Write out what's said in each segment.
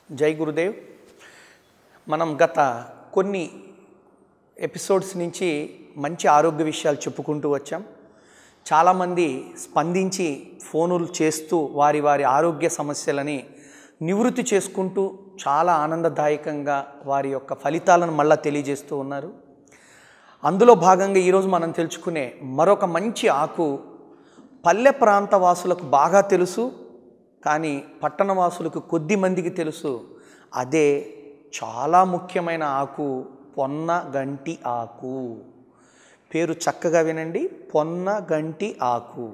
జై గురుదేవ్. మనం గత కొన్ని ఎపిసోడ్స్ నుంచి మంచి ఆరోగ్య విషయాలు చెప్పుకుంటూ వచ్చాం. చాలామంది స్పందించి ఫోనులు చేస్తూ వారి వారి ఆరోగ్య సమస్యలని నివృత్తి చేసుకుంటూ చాలా ఆనందదాయకంగా వారి యొక్క ఫలితాలను మళ్ళీ తెలియజేస్తూ ఉన్నారు. అందులో భాగంగా ఈరోజు మనం తెలుసుకునే మరొక మంచి ఆకు పల్లె ప్రాంత వాసులకు బాగా తెలుసు, కానీ పట్టణవాసులకు కొద్ది మందికి తెలుసు. అదే చాలా ముఖ్యమైన ఆకు పొన్నగంటి ఆకు. పేరు చక్కగా వినండి, పొన్నగంటి ఆకు.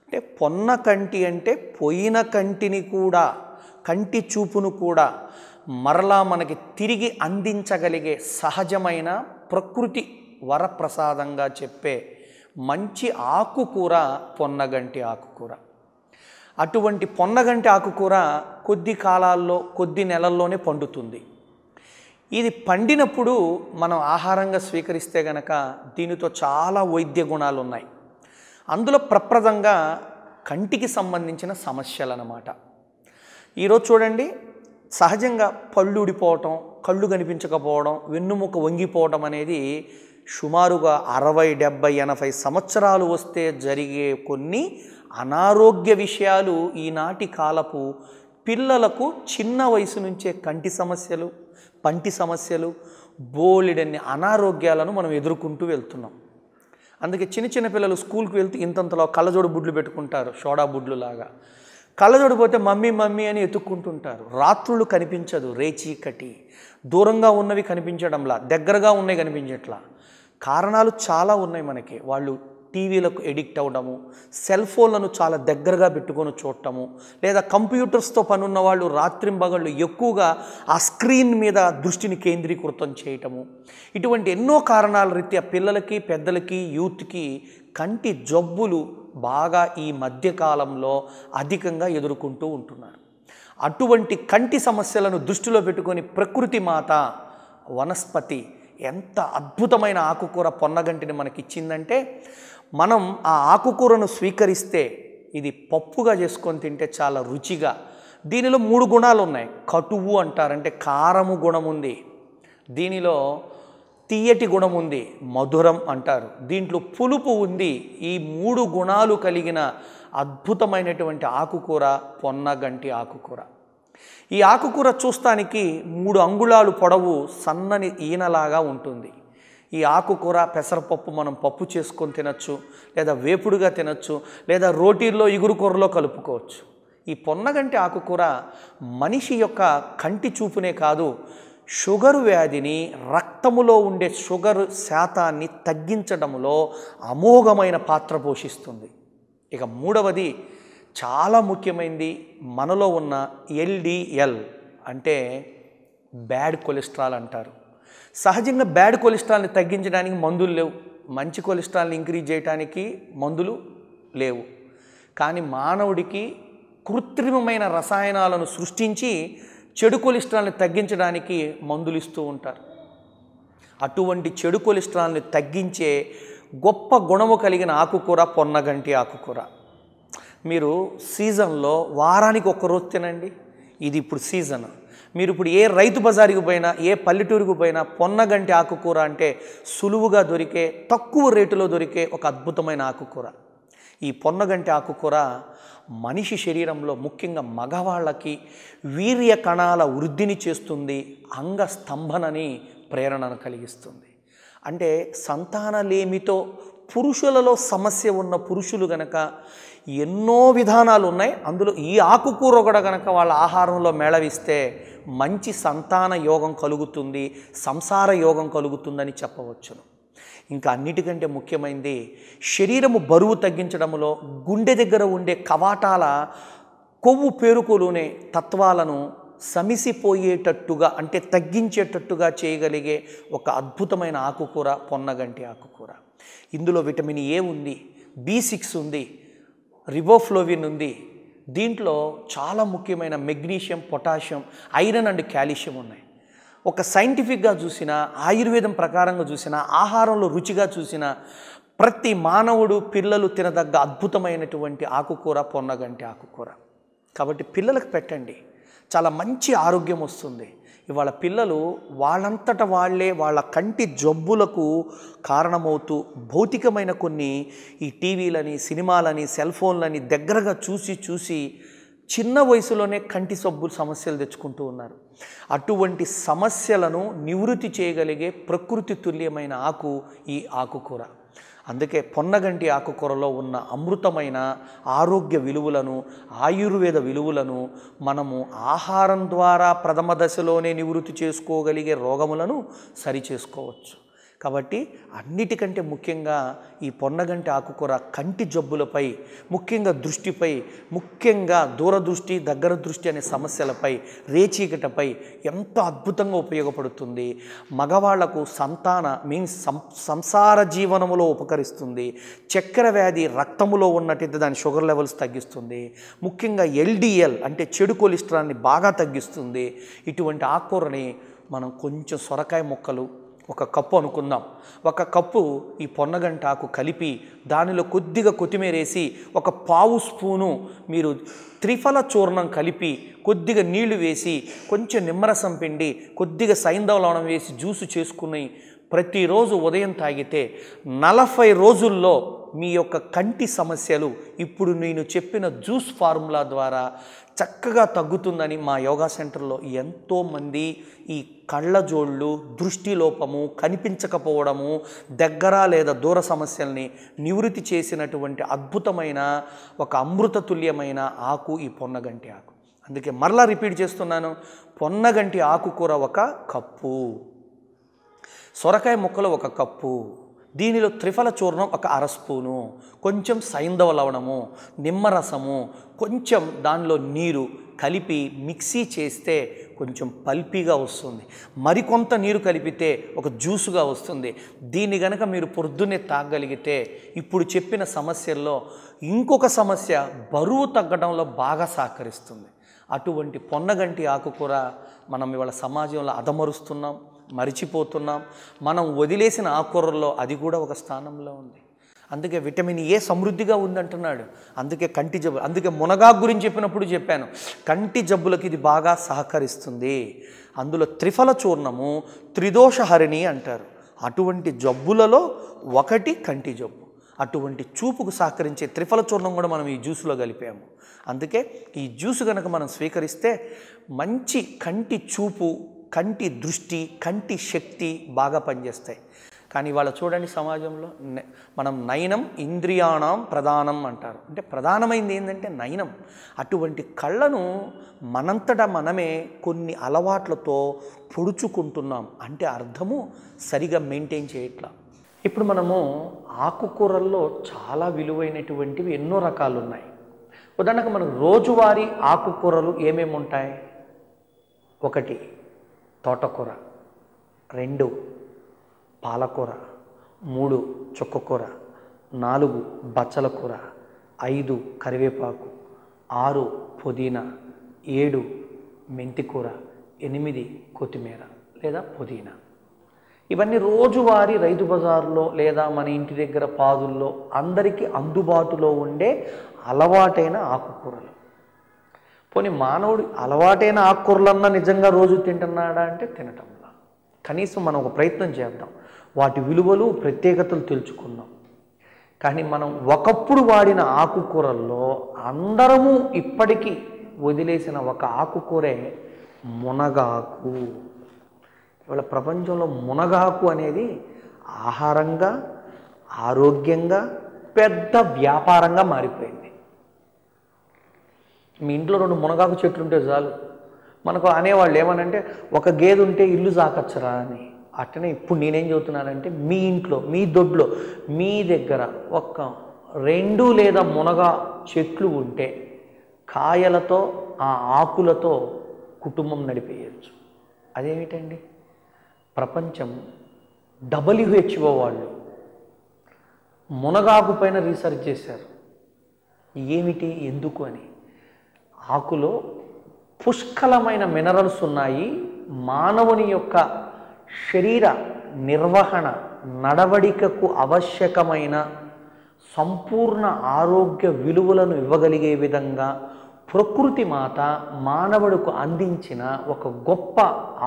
అంటే పొన్నకంటి అంటే పోయిన కంటిని కూడా, కంటి చూపును కూడా మరలా మనకి తిరిగి అందించగలిగే సహజమైన ప్రకృతి వరప్రసాదంగా చెప్పే మంచి ఆకుకూర పొన్నగంటి ఆకుకూర. అటువంటి పొన్నగంటి ఆకుకూర కొద్ది కాలాల్లో, కొద్ది నెలల్లోనే పండుతుంది. ఇది పండినప్పుడు మనం ఆహారంగా స్వీకరిస్తే గనక దీనితో చాలా వైద్య గుణాలు ఉన్నాయి. అందులో ప్రప్రదంగా కంటికి సంబంధించిన సమస్యలు అన్నమాట. ఈరోజు చూడండి, సహజంగా పళ్ళు ఊడిపోవటం, కళ్ళు కనిపించకపోవడం, వెన్నుముక వంగిపోవడం అనేది సుమారుగా 60, 70, 80 సంవత్సరాలు వస్తే జరిగే కొన్ని అనారోగ్య విషయాలు ఈనాటి కాలపు పిల్లలకు చిన్న వయసు నుంచే కంటి సమస్యలు, పంటి సమస్యలు, బోలెడన్ని అనారోగ్యాలను మనం ఎదుర్కొంటూ వెళ్తున్నాం. అందుకే చిన్న చిన్న పిల్లలు స్కూల్కి వెళ్తే ఇంతంతలో కళ్ళజోడు బుడ్లు పెట్టుకుంటారు, సోడా బుడ్లు లాగా. కళ్ళజోడు పోతే మమ్మీ మమ్మీ అని ఎత్తుక్కుంటుంటారు. రాత్రులు కనిపించదు, రేచీకటి, దూరంగా ఉన్నవి కనిపించడంలా, దగ్గరగా ఉన్నవి కనిపించట్లా. కారణాలు చాలా ఉన్నాయి మనకి. వాళ్ళు టీవీలకు ఎడిక్ట్ అవ్వడము, సెల్ ఫోన్లను చాలా దగ్గరగా పెట్టుకొని చూడటము, లేదా కంప్యూటర్స్తో పనున్న వాళ్ళు రాత్రింబగళ్ళు ఎక్కువగా ఆ స్క్రీన్ మీద దృష్టిని కేంద్రీకృతం చేయటము, ఇటువంటి ఎన్నో కారణాల రీత్యా పిల్లలకి, పెద్దలకి, యూత్కి కంటి జబ్బులు బాగా ఈ మధ్యకాలంలో అధికంగా ఎదుర్కొంటూ ఉంటున్నారు. అటువంటి కంటి సమస్యలను దృష్టిలో పెట్టుకొని ప్రకృతి మాత వనస్పతి ఎంత అద్భుతమైన ఆకుకూర పొన్నగంటిని మనకిచ్చిందంటే, మనం ఆ ఆకుకూరను స్వీకరిస్తే ఇది పప్పుగా చేసుకొని తింటే చాలా రుచిగా. దీనిలో 3 గుణాలు ఉన్నాయి. కటువు అంటారు, అంటే కారము గుణం ఉంది. దీనిలో తీయటి గుణం ఉంది, మధురం అంటారు. దీంట్లో పులుపు ఉంది. ఈ 3 గుణాలు కలిగిన అద్భుతమైనటువంటి ఆకుకూర పొన్నగంటి ఆకుకూర. ఈ ఆకుకూర చూస్తానికి 3 అంగుళాలు పొడవు, సన్నని ఈనలాగా ఉంటుంది. ఈ ఆకుకూర పెసరపప్పు మనం పప్పు చేసుకొని తినచ్చు, లేదా వేపుడుగా తినచ్చు, లేదా రోటీల్లో ఇగురు కూరలో కలుపుకోవచ్చు. ఈ పొన్నగంటి ఆకుకూర మనిషి యొక్క కంటి చూపునే కాదు, షుగరు వ్యాధిని, రక్తములో ఉండే షుగర్ శాతాన్ని తగ్గించడంలో అమోఘమైన పాత్ర పోషిస్తుంది. ఇక 3వది చాలా ముఖ్యమైనది, మనలో ఉన్న LDL అంటే బ్యాడ్ కొలెస్ట్రాల్ అంటారు. సహజంగా బ్యాడ్ కొలెస్ట్రాల్ని తగ్గించడానికి మందులు లేవు, మంచి కొలెస్ట్రాల్ని ఇంక్రీజ్ చేయడానికి మందులు లేవు. కానీ మానవుడికి కృత్రిమమైన రసాయనాలను సృష్టించి చెడు కొలెస్ట్రాల్ని తగ్గించడానికి మందులు ఇస్తూ ఉంటారు. అటువంటి చెడు కొలెస్ట్రాల్ని తగ్గించే గొప్ప గుణము కలిగిన ఆకుకూర పొన్నగంటి ఆకుకూర. మీరు సీజన్లో వారానికి 1 రోజు తినండి. ఇది ఇప్పుడు సీజన్. మీరు ఇప్పుడు ఏ రైతు బజారుకి పోయినా, ఏ పల్లెటూరుకు పోయినా పొన్నగంటి ఆకుకూర అంటే సులువుగా దొరికే, తక్కువ రేటులో దొరికే ఒక అద్భుతమైన ఆకుకూర. ఈ పొన్నగంటి ఆకుకూర మనిషి శరీరంలో, ముఖ్యంగా మగవాళ్ళకి వీర్య కణాల వృద్ధిని చేస్తుంది, అంగస్తంభనని ప్రేరణను కలిగిస్తుంది. అంటే సంతానలేమితో పురుషులలో సమస్య ఉన్న పురుషులు గనక ఎన్నో విధానాలు ఉన్నాయి. అందులో ఈ ఆకుకూర కూడా గనక వాళ్ళ ఆహారంలో మేళవిస్తే మంచి సంతాన యోగం కలుగుతుంది, సంసార యోగం కలుగుతుందని చెప్పవచ్చును. ఇంకా అన్నిటికంటే ముఖ్యమైనది, శరీరము బరువు తగ్గించడంలో, గుండె దగ్గర ఉండే కవాటాల కొవ్వు పేరుకోలునే తత్వాలను సమిసిపోయేటట్టుగా, అంటే తగ్గించేటట్టుగా చేయగలిగే ఒక అద్భుతమైన ఆకుకూర పొన్నగంటి ఆకుకూర. ఇందులో విటమిన్ A ఉంది, B6 ఉంది, రిబోఫ్లోవిన్ ఉంది. దీంట్లో చాలా ముఖ్యమైన magnesium, potassium, iron and calcium ఉన్నాయి. ఒక సైంటిఫిక్గా చూసినా, ఆయుర్వేదం ప్రకారంగా చూసినా, ఆహారంలో రుచిగా చూసినా ప్రతి మానవుడు, పిల్లలు తినదగ్గ అద్భుతమైనటువంటి ఆకుకూర పొన్నగంటి ఆకుకూర. కాబట్టి పిల్లలకు పెట్టండి. చాలా మంచి ఆరోగ్యం వస్తుంది. ఇవాళ పిల్లలు వాళ్ళంతట వాళ్ళే వాళ్ళ కంటి జబ్బులకు కారణమవుతూ భౌతికమైన కొన్ని ఈ టీవీలని, సినిమాలని, సెల్ ఫోన్లని దగ్గరగా చూసి చిన్న వయసులోనే కంటి జబ్బులు సమస్యలు తెచ్చుకుంటూ ఉన్నారు. అటువంటి సమస్యలను నివృత్తి చేయగలిగే ప్రకృతి తుల్యమైన ఆకు ఈ ఆకుకూర. అందుకే పొన్నగంటి ఆకుకూరలో ఉన్న అమృతమైన ఆరోగ్య విలువలను, ఆయుర్వేద విలువలను మనము ఆహారం ద్వారా ప్రథమ దశలోనే నివృత్తి చేసుకోగలిగే రోగములను సరిచేసుకోవచ్చు. కాబట్టి అన్నిటికంటే ముఖ్యంగా ఈ పొన్నగంటి ఆకుకూర కంటి జబ్బులపై, ముఖ్యంగా దృష్టిపై, ముఖ్యంగా దూరదృష్టి, దగ్గర దృష్టి అనే సమస్యలపై, రేచీకటపై ఎంతో అద్భుతంగా ఉపయోగపడుతుంది. మగవాళ్లకు సంసార జీవనములో ఉపకరిస్తుంది. చక్కెర వ్యాధి రక్తములో ఉన్నట్టయితే దాని షుగర్ లెవెల్స్ తగ్గిస్తుంది. ముఖ్యంగా LDL అంటే చెడు కొలెస్ట్రాల్ని బాగా తగ్గిస్తుంది. ఇటువంటి ఆకుకూరని మనం కొంచెం సొరకాయ ముక్కలు ఒక కప్పు అనుకుందాం, ఒక కప్పు ఈ పొన్నగంటి ఆకు కలిపి దానిలో కొద్దిగా కొత్తిమీర వేసి ఒక పావు స్పూను మీరు త్రిఫల చూర్ణం కలిపి కొద్దిగా నీళ్లు వేసి కొంచెం నిమ్మరసం పిండి కొద్దిగా సైంధవ లవణం వేసి జ్యూసు చేసుకుని ప్రతిరోజు ఉదయం తాగితే 40 రోజుల్లో మీ యొక్క కంటి సమస్యలు ఇప్పుడు నేను చెప్పిన జ్యూస్ ఫార్ములా ద్వారా చక్కగా తగ్గుతుందని మా యోగా సెంటర్లో ఎంతోమంది ఈ కళ్ళజోళ్ళు, దృష్టి లోపము, కనిపించకపోవడము, దగ్గర లేదా దూర సమస్యల్ని నివృత్తి చేసినటువంటి అద్భుతమైన ఒక అమృతతుల్యమైన ఆకు ఈ పొన్నగంటి ఆకు. అందుకే మరలా రిపీట్ చేస్తున్నాను, పొన్నగంటి ఆకుకూర ఒక కప్పు, సొరకాయ ముక్కలు ఒక కప్పు, దీనిలో త్రిఫల చూర్ణం ఒక అర స్పూను, కొంచెం సైంధవ లవణము, నిమ్మరసము, కొంచెం దానిలో నీరు కలిపి మిక్సీ చేస్తే కొంచెం పల్పీగా వస్తుంది. మరికొంత నీరు కలిపితే ఒక జ్యూసుగా వస్తుంది. దీన్ని గనక మీరు పొద్దున్నే తాగగలిగితే ఇప్పుడు చెప్పిన సమస్యల్లో ఇంకొక సమస్య బరువు తగ్గడంలో బాగా సహకరిస్తుంది. అటువంటి పొన్నగంటి ఆకుకూర మనం ఇవాళ సమాజంలో అదమరుస్తున్నాం, మరిచిపోతున్నాం. మనం వదిలేసిన ఆకుకూరల్లో అది కూడా ఒక స్థానంలో ఉంది. అందుకే విటమిన్ ఏ సమృద్ధిగా ఉందంటున్నాడు. అందుకే కంటి జబ్బు, అందుకే మునగాకు గురించి చెప్పినప్పుడు చెప్పాను, కంటి జబ్బులకు ఇది బాగా సహకరిస్తుంది. అందులో త్రిఫల చూర్ణము త్రిదోషహరిణి అంటారు. అటువంటి జబ్బులలో ఒకటి కంటి జబ్బు. అటువంటి చూపుకు సహకరించే త్రిఫల చూర్ణం కూడా మనం ఈ జ్యూసులో కలిపాము. అందుకే ఈ జ్యూసు కనుక మనం స్వీకరిస్తే మంచి కంటి చూపు, కంటి దృష్టి, కంటి శక్తి బాగా పనిచేస్తాయి. కానీ ఇవాళ చూడండి సమాజంలో మనం నయనం ఇంద్రియాణం ప్రధానం అంటారు. అంటే ప్రధానమైంది ఏంటంటే నయనం. అటువంటి కళ్ళను మనంతటా మనమే కొన్ని అలవాట్లతో పొడుచుకుంటున్నాం. అంటే అర్థము సరిగా మెయింటైన్ చేయట్లా. ఇప్పుడు మనము ఆకుకూరల్లో చాలా విలువైనటువంటివి ఎన్నో రకాలు ఉన్నాయి. ఉదాహరణకు మనకు రోజువారీ ఆకుకూరలు ఏమేమి ఉంటాయి? 1 తోటకూర, 2 పాలకూర, 3 చుక్కకూర, 4 బచ్చల కూర, 5 కరివేపాకు, 6 పుదీనా, 7 మెంతికూర, 8 కొత్తిమీర లేదా పుదీనా. ఇవన్నీ రోజువారీ రైతు బజార్లో లేదా మన ఇంటి దగ్గర పాదుల్లో అందరికీ అందుబాటులో ఉండే అలవాటైన ఆకుకూరలు. పోనీ మానవుడు అలవాటైన ఆకుకూరలన్నా నిజంగా రోజు తింటున్నాడా అంటే తినటంలా. కనీసం మనం ఒక ప్రయత్నం చేద్దాం, వాటి విలువలు, ప్రత్యేకతలు తెలుసుకుందాం. కానీ మనం ఒకప్పుడు వాడిన ఆకుకూరల్లో అందరము ఇప్పటికీ వదిలేసిన ఒక ఆకుకూరే మునగాకు. ఇవాళ ప్రపంచంలో మునగాకు అనేది ఆహారంగా, ఆరోగ్యంగా పెద్ద వ్యాపారంగా మారిపోయింది. మీ ఇంట్లో 2 మునగాకు చెట్లు ఉంటే చాలు. మనకు అనేవాళ్ళు ఏమనంటే ఒక గేదె ఉంటే ఇల్లు సాకచ్చరా అని. అట్టనే ఇప్పుడు నేనేం చెబుతున్నానంటే మీ ఇంట్లో, మీ దొడ్లో, మీ దగ్గర ఒక 2 లేదా మునగ చెట్లు ఉంటే కాయలతో, ఆ ఆకులతో కుటుంబం నడిపేయచ్చు. అదేమిటండి? ప్రపంచం WHO వాళ్ళు మునగాకు పైన రీసెర్చ్ చేశారు. ఏమిటి, ఎందుకు అని. ఆకులో పుష్కలమైన మినరల్స్ ఉన్నాయి. మానవుని యొక్క శరీర నిర్వహణ, నడవడికకు అవశ్యకమైన సంపూర్ణ ఆరోగ్య విలువలను ఇవ్వగలిగే విధంగా ప్రకృతి మాత మానవుడికి అందించిన ఒక గొప్ప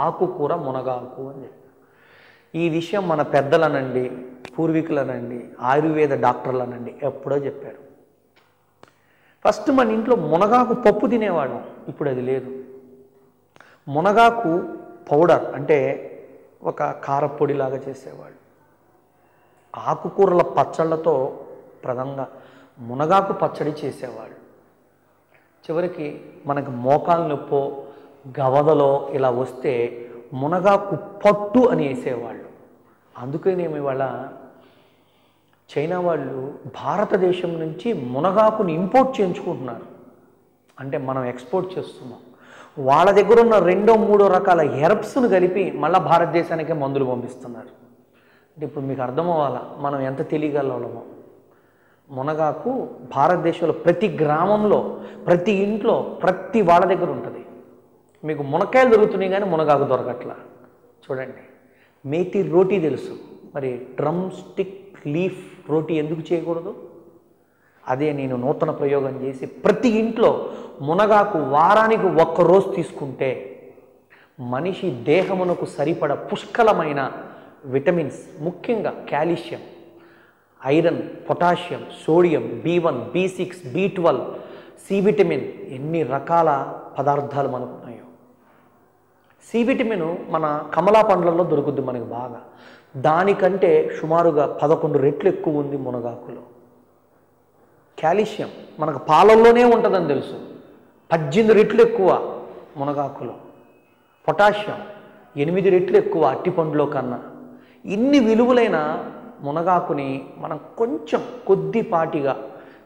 ఆకుకూర మునగాకు అని చెప్పారు. ఈ విషయం మన పెద్దలనండి, పూర్వీకులనండి, ఆయుర్వేద డాక్టర్లనండి ఎప్పుడో చెప్పారు. ఫస్ట్ మన ఇంట్లో మునగాకు పప్పు తినేవాళ్ళం, ఇప్పుడు అది లేదు. మునగాకు పౌడర్ అంటే ఒక కారపొడిలాగా చేసేవాళ్ళు. ఆకుకూరల పచ్చళ్ళతో ప్రధానంగా మునగాకు పచ్చడి చేసేవాళ్ళు. చివరికి మనకు మోకాలు నొప్పో గవదలో ఇలా వస్తే మునగాకు పట్టు అని వేసేవాళ్ళు. అందుకనేమి ఇవాళ చైనా వాళ్ళు భారతదేశం నుంచి మునగాకుని ఇంపోర్ట్ చేయించుకుంటున్నారు. అంటే మనం ఎక్స్పోర్ట్ చేస్తున్నాం. వాళ్ళ దగ్గర ఉన్న 2-3 రకాల హెర్బ్స్ను కలిపి మళ్ళీ భారతదేశానికే మందులు పంపిస్తున్నారు. అంటే ఇప్పుడు మీకు అర్థం అవ్వాలా మనం ఎంత తెలియగలమో. మునగాకు భారతదేశంలో ప్రతి గ్రామంలో, ప్రతి ఇంట్లో, ప్రతి వాళ్ళ దగ్గర ఉంటుంది. మీకు మునక్కాయలు దొరుకుతున్నాయి కానీ మునగాకు దొరకట్లా. చూడండి, మేతి రోటీ తెలుసు, మరి డ్రమ్ స్టిక్ లీఫ్ రోటీ ఎందుకు చేయకూడదు? అదే నేను నూతన ప్రయోగం చేసి ప్రతి ఇంట్లో మునగాకు వారానికి 1 రోజు తీసుకుంటే మనిషి దేహమునకు సరిపడ పుష్కలమైన విటమిన్స్, ముఖ్యంగా calcium, iron, potassium, sodium, B1, B6, B12, C vitamin, ఎన్ని రకాల పదార్థాలు మనకున్నాయో. సి విటమిన్ మన కమలా పండ్లలో దొరుకుద్ది మనకు బాగా. దానికంటే సుమారుగా 11 రెట్లు ఎక్కువ ఉంది మునగాకులో. కాల్షియం మనకు పాలల్లోనే ఉంటుందని తెలుసు, 18 రెట్లు ఎక్కువ మునగాకులో. పొటాషియం 8 రెట్లు ఎక్కువ అట్టిపండులో కన్నా. ఇన్ని విలువలైన మునగాకుని మనం కొంచెం కొద్దిపాటిగా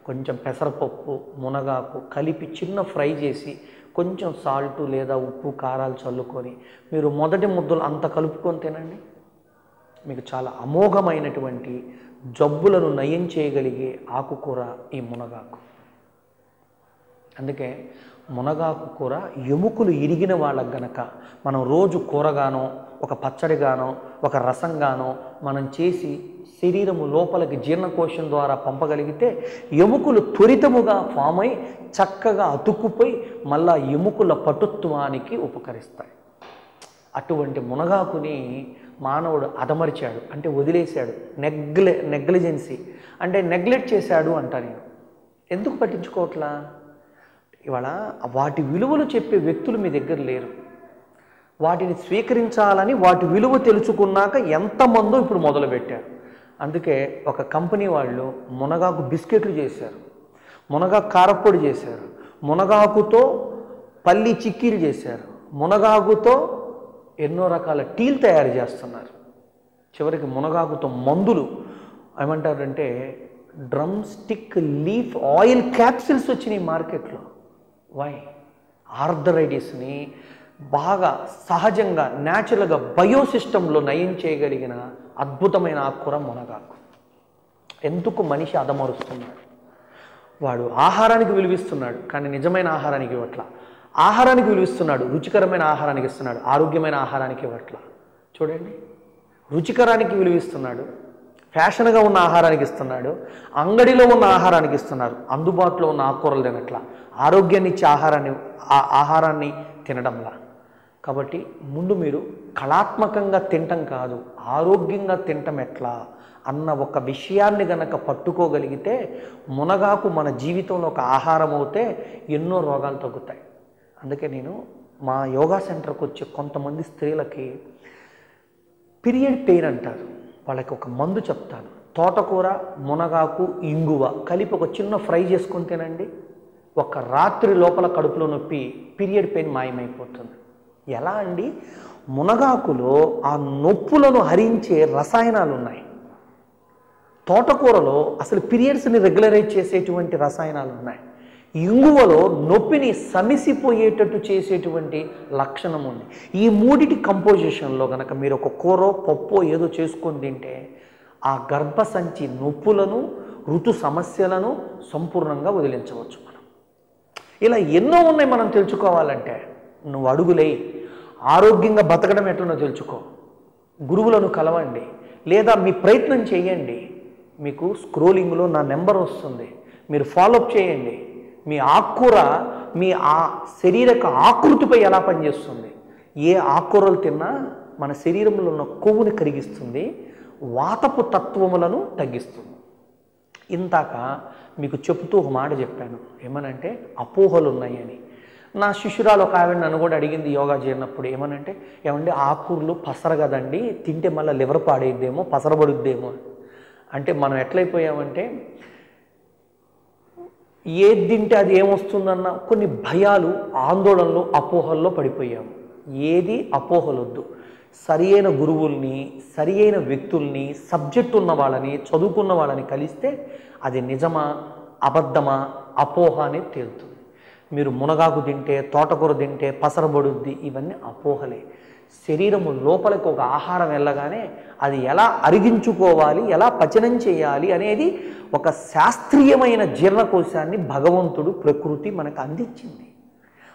కొంచెం పెసరపప్పు, మునగాకు కలిపి చిన్న ఫ్రై చేసి కొంచెం సాల్టు లేదా ఉప్పు కారాలు చల్లుకొని మీరు మొదటి ముద్దలు అంత కలుపుకొని తినండి. మీకు చాలా అమోఘమైనటువంటి జబ్బులను నయం చేయగలిగే ఆకుకూర ఈ మునగాకు. అందుకే మునగాకు కూర ఎముకలు ఇరిగిన వాళ్ళకు గనక మనం రోజు కూరగానో, ఒక పచ్చడిగానో, ఒక రసంగానో మనం చేసి శరీరము లోపలికి జీర్ణకోశం ద్వారా పంపగలిగితే ఎముకలు త్వరితముగా ఫామ్ అయి చక్కగా అతుక్కుపోయి మళ్ళా ఎముకల పటుత్వానికి ఉపకరిస్తాయి. అటువంటి మునగాకుని మానవుడు అదమరిచాడు, అంటే వదిలేశాడు. నెగ్లిజెన్సీ అంటే నెగ్లెక్ట్ చేశాడు అంట. నేను ఎందుకు పట్టించుకోవట్లా? ఇవాళ వాటి విలువలు చెప్పే వ్యక్తులు మీ దగ్గర లేరు. వాటిని స్వీకరించాలని వాటి విలువ తెలుసుకున్నాక ఎంతమందో ఇప్పుడు మొదలుపెట్టారు. అందుకే ఒక కంపెనీ వాళ్ళు మునగాకు బిస్కెట్లు చేశారు, మునగాకు కారప్పొడి చేశారు, మునగాకుతో పల్లి చిక్కీలు చేశారు, మునగాకుతో ఎన్నో రకాల టీలు తయారు చేస్తున్నారు. చివరికి మునగాకుతో మందులు ఏమంటారంటే drum stick leaf oil capsules వచ్చినాయి మార్కెట్లో. వై? ఆర్థరైటిస్ని బాగా సహజంగా న్యాచురల్గా బయోసిస్టంలో నయం చేయగలిగిన అద్భుతమైన ఆకుకూర మునగాకు. ఎందుకు మనిషి అదమరుస్తున్నాడు? వాడు ఆహారానికి విలువిస్తున్నాడు కానీ నిజమైన ఆహారానికి ఇవ్వట్ల. ఆహారానికి విలువిస్తున్నాడు, రుచికరమైన ఆహారానికి ఇస్తున్నాడు, ఆరోగ్యమైన ఆహారానికి ఇవ్వట్ల. చూడండి, రుచికరానికి విలువిస్తున్నాడు, ఫ్యాషన్గా ఉన్న ఆహారానికి ఇస్తున్నాడు, అంగడిలో ఉన్న ఆహారానికి ఇస్తున్నారు, అందుబాటులో ఉన్న ఆకుకూరలు తినట్లా, ఆరోగ్యాన్ని ఇచ్చే ఆహారాన్ని తినడంలా. కాబట్టి ముందు మీరు కళాత్మకంగా తినటం కాదు, ఆరోగ్యంగా తినటం ఎట్లా అన్న ఒక విషయాన్ని గనక పట్టుకోగలిగితే మునగాకు మన జీవితంలో ఒక ఆహారం అవుతే ఎన్నో రోగాలు తగ్గుతాయి. అందుకే నేను మా యోగా సెంటర్కి వచ్చే కొంతమంది స్త్రీలకి పీరియడ్ పెయిన్ అంటారు, వాళ్ళకి ఒక మందు చెప్తాను. తోటకూర, మునగాకు, ఇంగువ కలిపి ఒక చిన్న ఫ్రై చేసుకొని తినండి. ఒక రాత్రి లోపల కడుపులో నొప్పి, పీరియడ్ పెయిన్ మాయమైపోతుంది. ఎలా అండి? మునగాకులో ఆ నొప్పులను హరించే రసాయనాలు ఉన్నాయి. తోటకూరలో అసలు పీరియడ్స్ని రెగ్యులరైజ్ చేసేటువంటి రసాయనాలు ఉన్నాయి. ఇంగువలో నొప్పిని సమిసిపోయేటట్టు చేసేటువంటి లక్షణం ఉంది. ఈ మూడిటి కంపోజిషన్లో కనుక మీరు ఒక కూరో పప్పో ఏదో చేసుకొని తింటే ఆ గర్భసంచి నొప్పులను, ఋతు సమస్యలను సంపూర్ణంగా వదిలించవచ్చు మనం. ఇలా ఎన్నో ఉన్నాయి మనం తెలుసుకోవాలంటే. నువ్వు అడుగులే, ఆరోగ్యంగా బతకడం ఎట్లనో తెలుసుకో, గురువులను కలవండి, లేదా మీ ప్రయత్నం చేయండి. మీకు స్క్రోలింగ్లో నా నెంబర్ వస్తుంది, మీరు ఫాలోఅప్ చేయండి. మీ ఆకుకూర మీ శరీరక ఆకృతిపై ఎలా పనిచేస్తుంది. ఏ ఆకుకూరలు తిన్నా మన శరీరంలో ఉన్న కొవ్వుని కరిగిస్తుంది, వాతపు తత్వములను తగ్గిస్తుంది. ఇంతాక మీకు చెబుతూ ఒక మాట చెప్పాను, ఏమనంటే అపోహలు ఉన్నాయని. నా శిష్యురాలు ఒక ఆవిడ నన్ను కూడా అడిగింది యోగా చేయనప్పుడు, ఏమనంటే ఏమంటే ఆకుకూరలు పసర కదండి, తింటే మళ్ళీ లివర్ పాడైద్దేమో, పసరబడుద్దేమో. అంటే మనం ఎట్లయిపోయామంటే ఏది తింటే అది ఏమొస్తుందన్న కొన్ని భయాలు, ఆందోళనలు, అపోహల్లో పడిపోయాము. ఏది అపోహలొద్దు. సరి అయిన గురువుల్ని, సరి అయిన వ్యక్తుల్ని, సబ్జెక్ట్ ఉన్న వాళ్ళని, చదువుకున్న వాళ్ళని కలిస్తే అది నిజమా అబద్ధమా అపోహ అనేది తేలుతుంది. మీరు మునగాకు తింటే, తోటకూర తింటే పసరబడుద్ది, ఇవన్నీ అపోహలే. శరీరము లోపలికి ఒక ఆహారం వెళ్ళగానే అది ఎలా అరిగించుకోవాలి, ఎలా పచనం చేయాలి అనేది ఒక శాస్త్రీయమైన జీర్ణకోశాన్ని భగవంతుడు, ప్రకృతి మనకు అందించింది.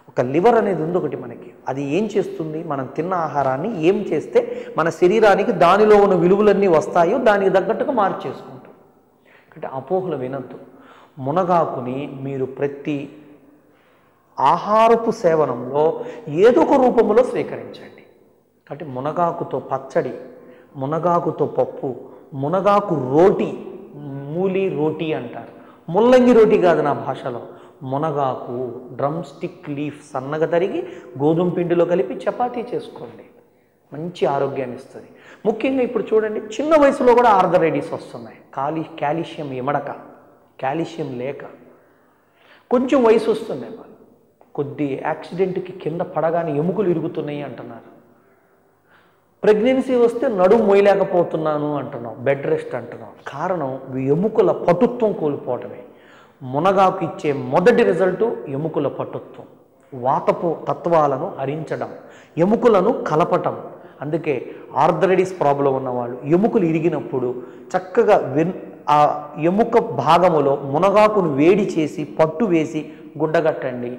ఒక లివర్ అనేది ఉంది ఒకటి మనకి. అది ఏం చేస్తుంది, మనం తిన్న ఆహారాన్ని ఏం చేస్తే మన శరీరానికి దానిలో ఉన్న విలువలన్నీ వస్తాయో దానికి తగ్గట్టుగా మార్చేసుకుంటాం. అంటే అపోహలు వినద్దు. మునగాకుని మీరు ప్రతి ఆహారపు సేవనంలో ఏదో ఒక రూపంలో స్వీకరించండి. కాబట్టి మునగాకుతో పచ్చడి, మునగాకుతో పప్పు, మునగాకు రోటీ, మూలి రోటీ అంటారు, ముల్లంగి రోటీ కాదు నా భాషలో, మునగాకు డ్రమ్ స్టిక్ లీఫ్ సన్నగా తరిగి గోధుమ పిండిలో కలిపి చపాతీ చేసుకోండి, మంచి ఆరోగ్యాన్ని ఇస్తుంది. ముఖ్యంగా ఇప్పుడు చూడండి, చిన్న వయసులో కూడా ఆర్థరైటిస్ వస్తున్నాయి. కాల్షియం ఇమడక, కాల్షియం లేక. కొంచెం వయసు వస్తుంది, కొద్ది యాక్సిడెంట్కి కింద పడగానే ఎముకలు ఇరుగుతున్నాయి అంటున్నారు. ప్రెగ్నెన్సీ వస్తే నడుము మోయలేకపోతున్నాను అంటున్నాం, బెడ్ రెస్ట్ అంటున్నాం. కారణం ఎముకల పటుత్వం కోల్పోవటమే. మునగాకు ఇచ్చే మొదటి రిజల్టు ఎముకల పటుత్వం, వాతపు తత్వాలను హరించడం, ఎముకలను కలపటం. అందుకే ఆర్థరైటిస్ ప్రాబ్లం ఉన్నవాళ్ళు ఎముకలు ఇరిగినప్పుడు చక్కగా ఆ ఎముక భాగములో మునగాకును వేడి చేసి పట్టు వేసి గుడ్డగట్టండి,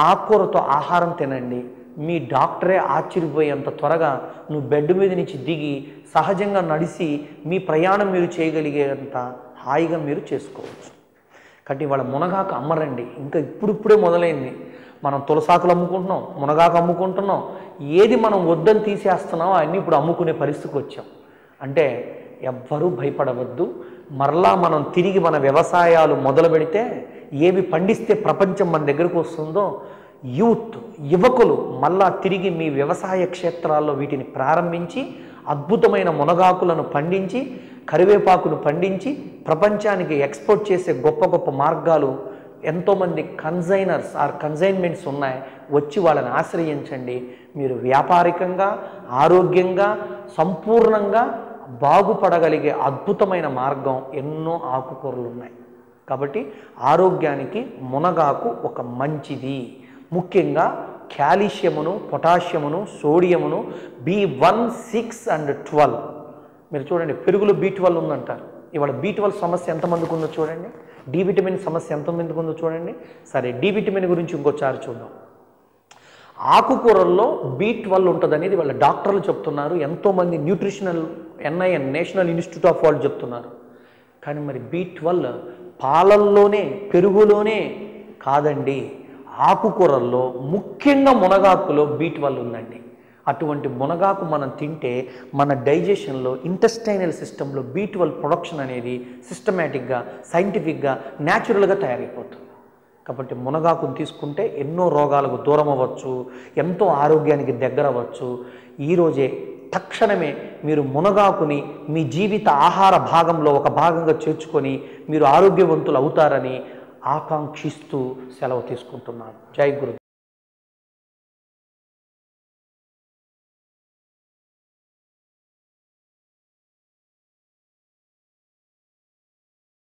ఆకుకూరతో ఆహారం తినండి. మీ డాక్టరే ఆశ్చర్యపోయేంత త్వరగా నువ్వు బెడ్ మీద నుంచి దిగి సహజంగా నడిచి మీ ప్రయాణం మీరు చేయగలిగేంత హాయిగా మీరు చేసుకోవచ్చు. కాబట్టి ఇవాళ మునగాకు అమ్మరండి, ఇంకా ఇప్పుడిప్పుడే మొదలైంది. మనం తులసాకులు అమ్ముకుంటున్నాం, మునగాకు అమ్ముకుంటున్నాం, ఏది మనం వద్దని తీసేస్తున్నామో అన్నీ ఇప్పుడు అమ్ముకునే పరిస్థితికి వచ్చాం. అంటే ఎవ్వరూ భయపడవద్దు. మరలా మనం తిరిగి మన వ్యవసాయాలు మొదలు పెడితే ఏవి పండిస్తే ప్రపంచం మన దగ్గరకు వస్తుందో, యువకులు మళ్ళా తిరిగి మీ వ్యవసాయ క్షేత్రాల్లో వీటిని ప్రారంభించి అద్భుతమైన మునగాకులను పండించి, కరివేపాకును పండించి ప్రపంచానికి ఎక్స్పోర్ట్ చేసే గొప్ప గొప్ప మార్గాలు ఎంతోమంది కన్సైన్మెంట్స్ ఉన్నాయి. వచ్చి వాళ్ళని ఆశ్రయించండి. మీరు వ్యాపారికంగా, ఆరోగ్యంగా, సంపూర్ణంగా బాగుపడగలిగే అద్భుతమైన మార్గం ఎన్నో ఆకుకూరలు ఉన్నాయి. కాబట్టి ఆరోగ్యానికి మునగాకు ఒక మంచిది. ముఖ్యంగా కాల్షియమును, పొటాషియమును, సోడియమును, B1, 6 and 12. మీరు చూడండి, పెరుగులో B12 ఉందంటారు. ఇవాళ B12 సమస్య ఎంతమందికి ఉందో చూడండి, డి విటమిన్ సమస్య ఎంతమందికి ఉందో చూడండి. సరే, డి విటమిన్ గురించి ఇంకోసారి చూద్దాం. ఆకుకూరల్లో B12 ఉంటుందనేది వాళ్ళ డాక్టర్లు చెప్తున్నారు, ఎంతోమంది nutritional NIN national institute of వాళ్ళు చెప్తున్నారు. కానీ మరి B12 పాలల్లోనే, పెరుగులోనే కాదండి, ఆకుకూరల్లో ముఖ్యంగా మునగాకులో B12 ఉందండి. అటువంటి మునగాకు మనం తింటే మన డైజెషన్లో, ఇంటెస్టైనల్ సిస్టంలో B12 ప్రొడక్షన్ అనేది సిస్టమేటిక్గా, సైంటిఫిక్గా, న్యాచురల్గా తయారైపోతుంది. కాబట్టి మునగాకును తీసుకుంటే ఎన్నో రోగాలకు దూరం అవ్వచ్చు, ఎంతో ఆరోగ్యానికి దగ్గర అవ్వచ్చు. ఈరోజే తక్షణమే మీరు మునగాకుని మీ జీవిత ఆహార భాగంలో ఒక భాగంగా చేర్చుకొని మీరు ఆరోగ్యవంతులు అవుతారని ఆకాంక్షిస్తూ సెలవు తీసుకుంటున్నాను. జై గురు.